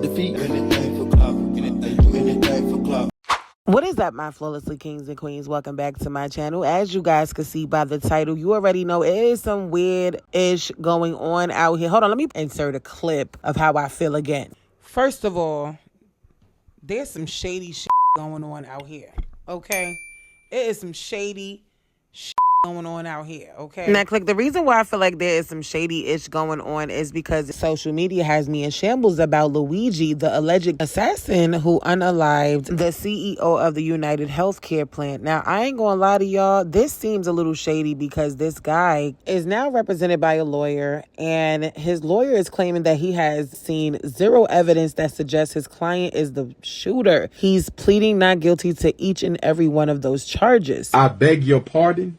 defeat. Anything for clout. Anything for clout. What is up, my flawlessly kings and queens? Welcome back to my channel. As you guys can see by the title, you already know it is some weird-ish going on out here. Hold on, let me insert a clip of how I feel again. First of all, there's some shady shit going on out here, okay? It is some shady shit going on out here, okay? Now, click. The reason why I feel like there is some shady-ish going on is because social media has me in shambles about Luigi, the alleged assassin who unalived the CEO of the United Healthcare plant. Now, I ain't gonna lie to y'all, this seems a little shady because this guy is now represented by a lawyer, and his lawyer is claiming that he has seen zero evidence that suggests his client is the shooter. He's pleading not guilty to each and every one of those charges. I beg your pardon.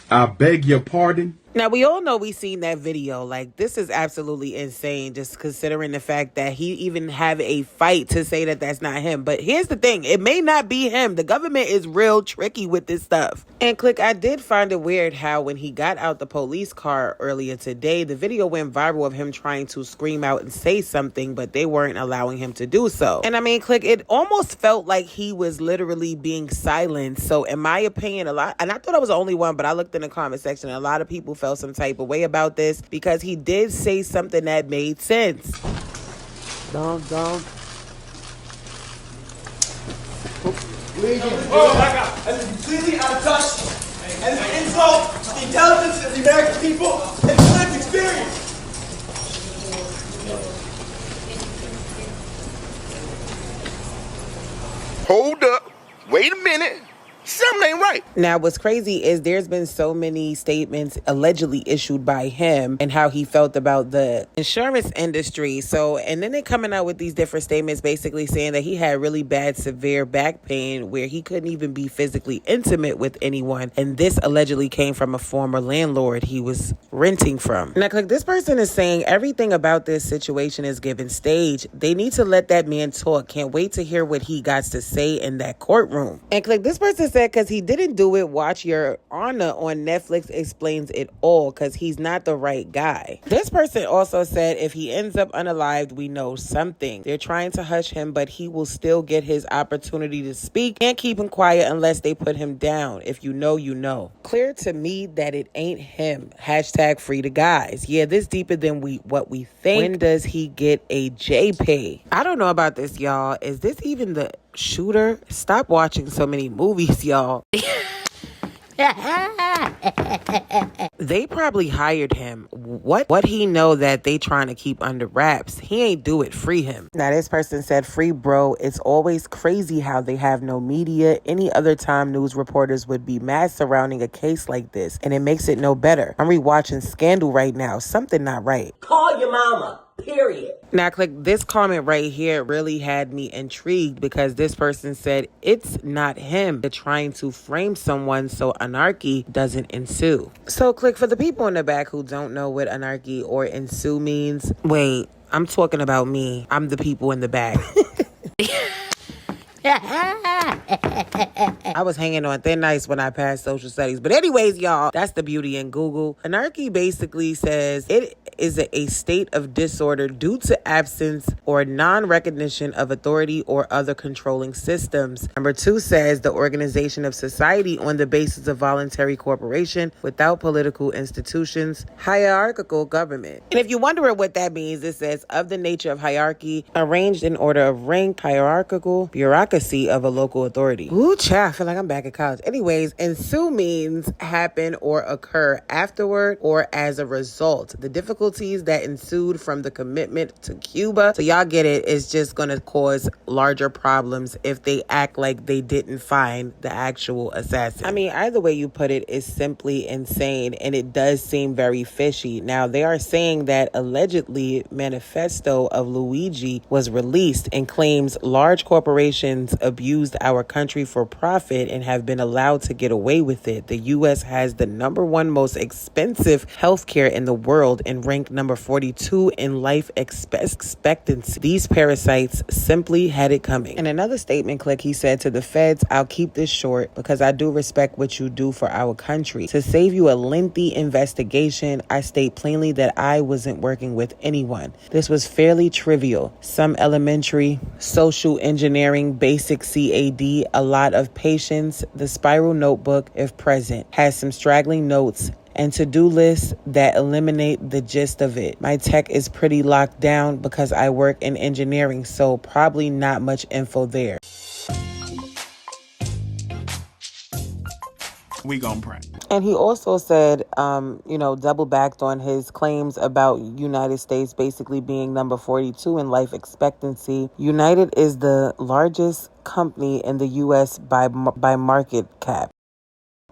I beg your pardon. Now, we all know we seen that video. Like, this is absolutely insane, just considering the fact that he even have a fight to say that that's not him. But here's the thing. It may not be him. The government is real tricky with this stuff. And, click, I did find it weird how when he got out the police car earlier today, the video went viral of him trying to scream out and say something, but they weren't allowing him to do so. And, I mean, click, it almost felt like he was literally being silenced. So, in my opinion, and I thought I was the only one, but I looked in the comment section, and a lot of people felt some type of way about this because he did say something that made sense. Down. Luigi. Oh my God! That is completely out of touch, and it's an insult to the intelligence of the American people and the lived experience. Hold up. Wait a minute. Something ain't right. Now, what's crazy is there's been so many statements allegedly issued by him and how he felt about the insurance industry. So, and then they're coming out with these different statements basically saying that he had really bad, severe back pain where he couldn't even be physically intimate with anyone. And this allegedly came from a former landlord he was renting from. Now, click, this person is saying everything about this situation is given stage. They need to let that man talk. Can't wait to hear what he got to say in that courtroom. And click, this person said because he didn't do it, Watch Your Honor on Netflix explains it all because he's not the right guy. This person also said if he ends up unalived, we know something. They're trying to hush him, but he will still get his opportunity to speak. Can't keep him quiet unless they put him down. If you know, you know. Clear to me that it ain't him. Hashtag free the guys. Yeah, this deeper than what we think. When does he get a JP? I don't know about this, y'all. Is this even the shooter? Stop watching so many movies, y'all. They probably hired him. What he know that they trying to keep under wraps? He ain't do it. Free him. Now, this person said, free bro. It's always crazy how they have no media. Any other time news reporters would be mad surrounding a case like this, and it makes it no better. I'm rewatching Scandal right now. Something not right. Call your mama. Period. Now, click, this comment right here really had me intrigued because this person said it's not him. They're trying to frame someone so anarchy doesn't ensue. So, click, for the people in the back who don't know what anarchy or ensue means, wait, I'm talking about me. I'm the people in the back. I was hanging on thin ice when I passed social studies. But anyways, y'all, that's the beauty in Google. Anarchy basically says it is a state of disorder due to absence or non-recognition of authority or other controlling systems. Number 2 says the organization of society on the basis of voluntary cooperation without political institutions, hierarchical government. And if you're wondering what that means, it says of the nature of hierarchy, arranged in order of rank, hierarchical bureaucracy of a local authority. Ooh, child, I feel like I'm back at college. Anyways, ensue means happen or occur afterward or as a result. The difficulties that ensued from the commitment to Cuba, so y'all get it, it's just going to cause larger problems if they act like they didn't find the actual assassin. I mean, either way you put it is simply insane, and it does seem very fishy. Now, they are saying that allegedly manifesto of Luigi was released and claims large corporations abused our country for profit and have been allowed to get away with it. The U.S. has the #1 most expensive healthcare in the world and ranks ranked number 42 in life expectancy. These parasites simply had it coming. In another statement, Click, he said to the feds, "I'll keep this short because I do respect what you do for our country. To save you a lengthy investigation, I state plainly that I wasn't working with anyone. This was fairly trivial. Some elementary social engineering, basic CAD, a lot of patience. The spiral notebook, if present, has some straggling notes and to-do lists that eliminate the gist of it. My tech is pretty locked down because I work in engineering, so probably not much info there." We gon' pray. And he also said, double backed on his claims about United States basically being number 42 in life expectancy. United is the largest company in the U.S. by market cap.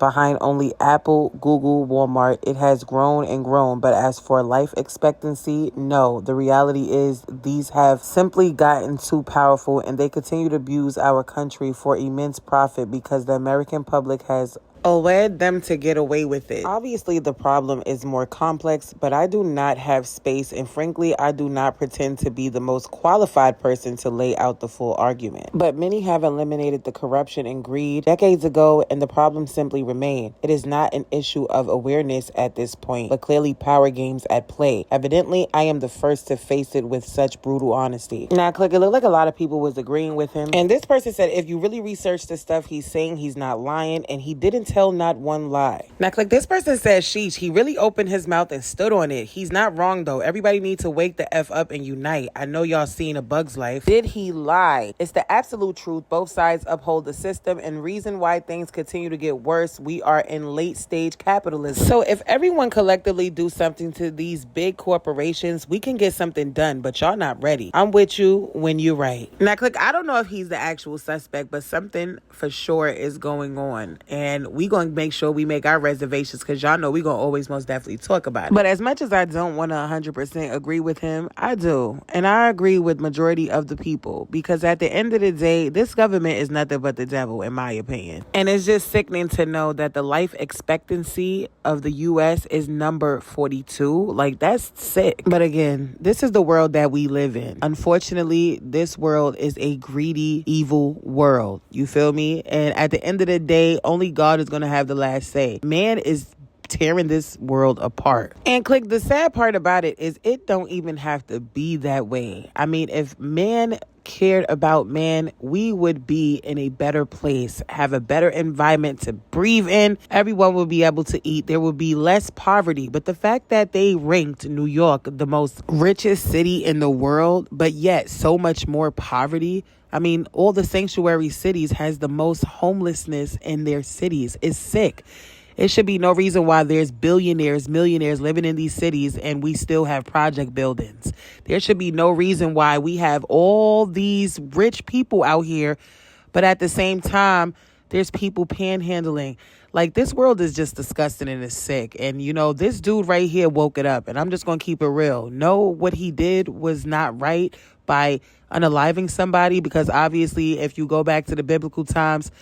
Behind only Apple, Google, Walmart, it has grown and grown. But as for life expectancy, no. The reality is these have simply gotten too powerful and they continue to abuse our country for immense profit because the American public has allowed them to get away with it. Obviously, the problem is more complex, but I do not have space, and frankly, I do not pretend to be the most qualified person to lay out the full argument. But many have eliminated the corruption and greed decades ago, and the problem simply remain. It is not an issue of awareness at this point, but clearly power games at play. Evidently, I am the first to face it with such brutal honesty. Now, Click, it looked like a lot of people was agreeing with him, and this person said if you really research the stuff he's saying, he's not lying, and he didn't tell not one lie. Now, Click, this person says, sheesh, he really opened his mouth and stood on it. He's not wrong, though. Everybody needs to wake the F up and unite. I know y'all seen A Bug's Life. Did he lie? It's the absolute truth. Both sides uphold the system, and reason why things continue to get worse, we are in late stage capitalism. So if everyone collectively do something to these big corporations, we can get something done, but y'all not ready. I'm with you when you're right. Now, Click, I don't know if he's the actual suspect, but something for sure is going on, and we gonna make sure we make our reservations because y'all know we gonna always most definitely talk about it. But as much as I don't want to 100% agree with him, I do, and I agree with majority of the people, because at the end of the day, this government is nothing but the devil, in my opinion. And it's just sickening to know that the life expectancy of the U.S. is number 42. Like, that's sick. But again, this is the world that we live in. Unfortunately, this world is a greedy, evil world. You feel me? And at the end of the day, only God is going to have the last say. Man is tearing this world apart. And Click, the sad part about it is it don't even have to be that way. I mean, if man cared about man, we would be in a better place, have a better environment to breathe in. Everyone would be able to eat. There would be less poverty. But the fact that they ranked New York the most richest city in the world, but yet so much more poverty. I mean, all the sanctuary cities has the most homelessness in their cities. It's sick. It should be no reason why there's billionaires, millionaires living in these cities and we still have project buildings. There should be no reason why we have all these rich people out here, but at the same time, there's people panhandling. Like, this world is just disgusting and it's sick. And, this dude right here woke it up. And I'm just going to keep it real. No, what he did was not right by unaliving somebody, because obviously if you go back to the biblical times,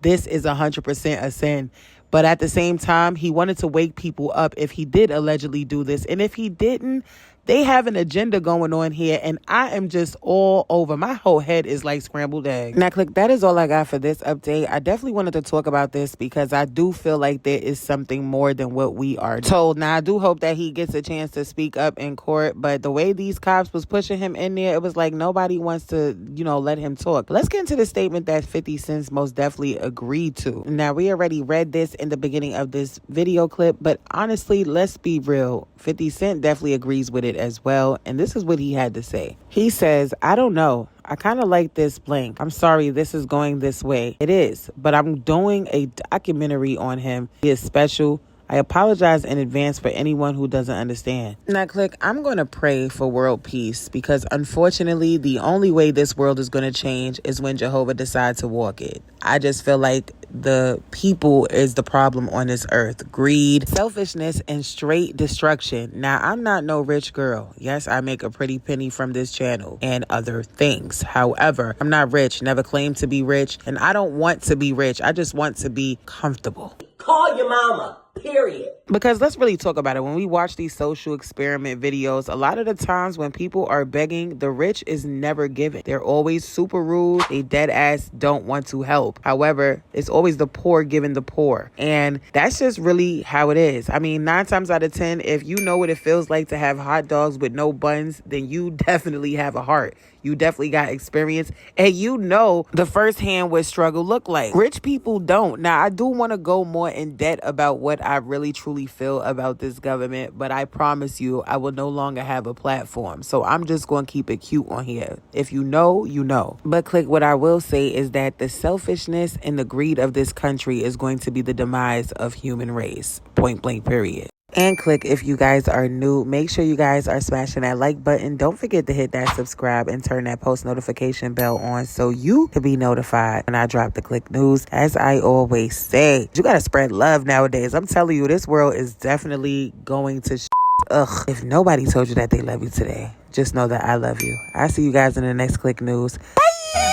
this is 100% a sin. But at the same time, he wanted to wake people up if he did allegedly do this. And if he didn't, they have an agenda going on here, and I am just all over. My whole head is like scrambled eggs. Now, Click, that is all I got for this update. I definitely wanted to talk about this because I do feel like there is something more than what we are told. Now, I do hope that he gets a chance to speak up in court, but the way these cops was pushing him in there, it was like nobody wants to, let him talk. Let's get into the statement that 50 Cent most definitely agreed to. Now, we already read this in the beginning of this video clip, but honestly, let's be real. 50 Cent definitely agrees with it as well, and this is what he had to say. He says, "I don't know. I kind of like this blank. I'm sorry this is going this way. It is, but I'm doing a documentary on him. He is special. I apologize in advance for anyone who doesn't understand." Now, Click, I'm going to pray for world peace, because unfortunately, the only way this world is going to change is when Jehovah decides to walk it. I just feel like the people is the problem on this earth. Greed, selfishness, and straight destruction. Now, I'm not no rich girl. Yes, I make a pretty penny from this channel and other things. However, I'm not rich, never claimed to be rich, and I don't want to be rich. I just want to be comfortable. Call your mama. Period. Because let's really talk about it. When we watch these social experiment videos, a lot of the times when people are begging, the rich is never giving. They're always super rude. They dead ass don't want to help. However, it's always the poor giving the poor. And that's just really how it is. I mean, 9 times out of 10, if you know what it feels like to have hot dogs with no buns, then you definitely have a heart. You definitely got experience, and you know the firsthand what struggle look like. Rich people don't. Now, I do want to go more in depth about what I really truly feel about this government, but I promise you I will no longer have a platform. So I'm just going to keep it cute on here. If you know, you know. But click, what I will say is that the selfishness and the greed of this country is going to be the demise of human race. Point blank, period. And click, if you guys are new, make sure you guys are smashing that like button. Don't forget to hit that subscribe and turn that post notification bell on so you can be notified when I drop the click news. As I always say, you got to spread love nowadays. I'm telling you, this world is definitely going to ugh. If nobody told you that they love you today, just know that I love you. I'll see you guys in the next click news. Bye.